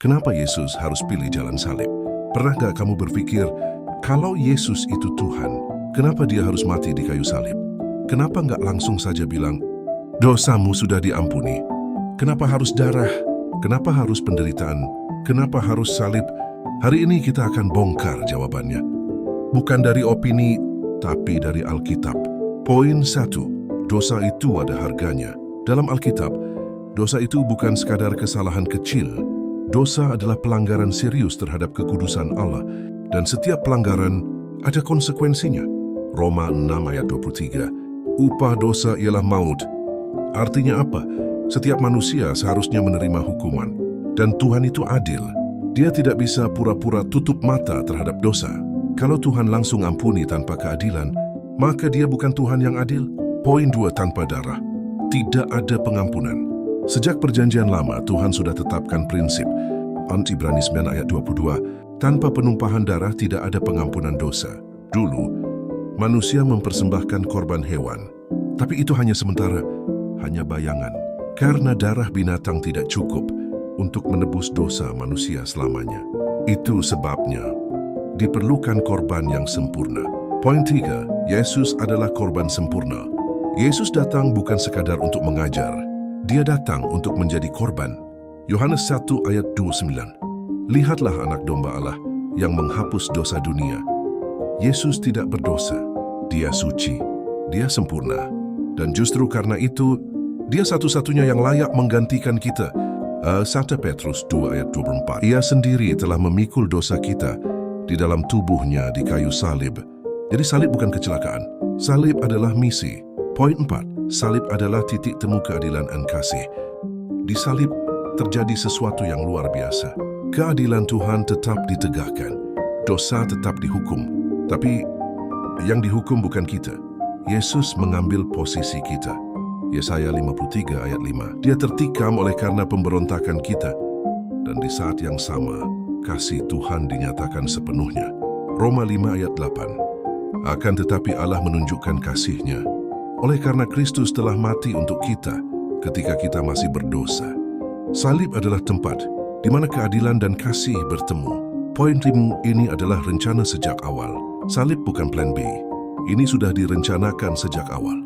Kenapa Yesus harus pilih jalan salib? Pernah gak kamu berpikir, kalau Yesus itu Tuhan, kenapa dia harus mati di kayu salib? Kenapa nggak langsung saja bilang, dosamu sudah diampuni? Kenapa harus darah? Kenapa harus penderitaan? Kenapa harus salib? Hari ini kita akan bongkar jawabannya. Bukan dari opini, tapi dari Alkitab. Poin 1, dosa itu ada harganya. Dalam Alkitab, dosa itu bukan sekadar kesalahan kecil. Dosa adalah pelanggaran serius terhadap kekudusan Allah, dan setiap pelanggaran ada konsekuensinya. Roma 6 ayat 23, upah dosa ialah maut. Artinya apa? Setiap manusia seharusnya menerima hukuman, dan Tuhan itu adil. Dia tidak bisa pura-pura tutup mata terhadap dosa. Kalau Tuhan langsung ampuni tanpa keadilan, maka dia bukan Tuhan yang adil. Poin 2, tanpa darah. Tidak ada pengampunan. Sejak perjanjian lama, Tuhan sudah tetapkan prinsip. Ibrani 9 ayat 22, tanpa penumpahan darah tidak ada pengampunan dosa. Dulu, manusia mempersembahkan korban hewan. Tapi itu hanya sementara, hanya bayangan. Karena darah binatang tidak cukup untuk menebus dosa manusia selamanya. Itu sebabnya diperlukan korban yang sempurna. Poin 3, Yesus adalah korban sempurna. Yesus datang bukan sekadar untuk mengajar. Dia datang untuk menjadi korban. Yohanes 1 ayat 29. Lihatlah anak domba Allah yang menghapus dosa dunia. Yesus tidak berdosa. Dia suci. Dia sempurna. Dan justru karena itu, dia satu-satunya yang layak menggantikan kita. 1 Petrus 2 ayat 24. Ia sendiri telah memikul dosa kita di dalam tubuhnya di kayu salib. Jadi salib bukan kecelakaan. Salib adalah misi. Poin 4, salib adalah titik temu keadilan dan kasih. Di salib terjadi sesuatu yang luar biasa. Keadilan Tuhan tetap ditegakkan. Dosa tetap dihukum. Tapi yang dihukum bukan kita. Yesus mengambil posisi kita. Yesaya 53 ayat 5. Dia tertikam oleh karena pemberontakan kita. Dan di saat yang sama, kasih Tuhan dinyatakan sepenuhnya. Roma 5 ayat 8. Akan tetapi Allah menunjukkan kasih-Nya oleh karena Kristus telah mati untuk kita ketika kita masih berdosa. Salib adalah tempat di mana keadilan dan kasih bertemu. Poin ini adalah rencana sejak awal. Salib bukan plan B. Ini sudah direncanakan sejak awal.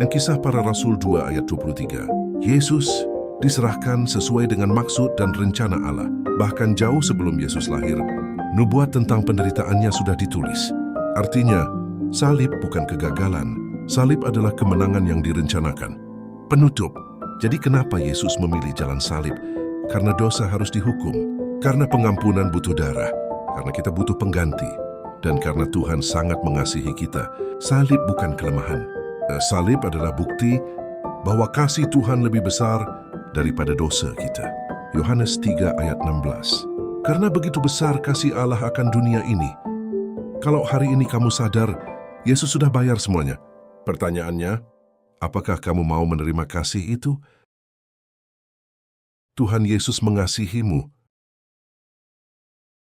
Dan Kisah Para Rasul 2 ayat 23. Yesus diserahkan sesuai dengan maksud dan rencana Allah. Bahkan jauh sebelum Yesus lahir, nubuat tentang penderitaannya sudah ditulis. Artinya, salib bukan kegagalan. Salib adalah kemenangan yang direncanakan. Penutup. Jadi kenapa Yesus memilih jalan salib? Karena dosa harus dihukum. Karena pengampunan butuh darah. Karena kita butuh pengganti. Dan karena Tuhan sangat mengasihi kita. Salib bukan kelemahan. Salib adalah bukti bahwa kasih Tuhan lebih besar daripada dosa kita. Yohanes 3 ayat 16. Karena begitu besar kasih Allah akan dunia ini. Kalau hari ini kamu sadar, Yesus sudah bayar semuanya. Pertanyaannya, apakah kamu mau menerima kasih itu? Tuhan Yesus mengasihimu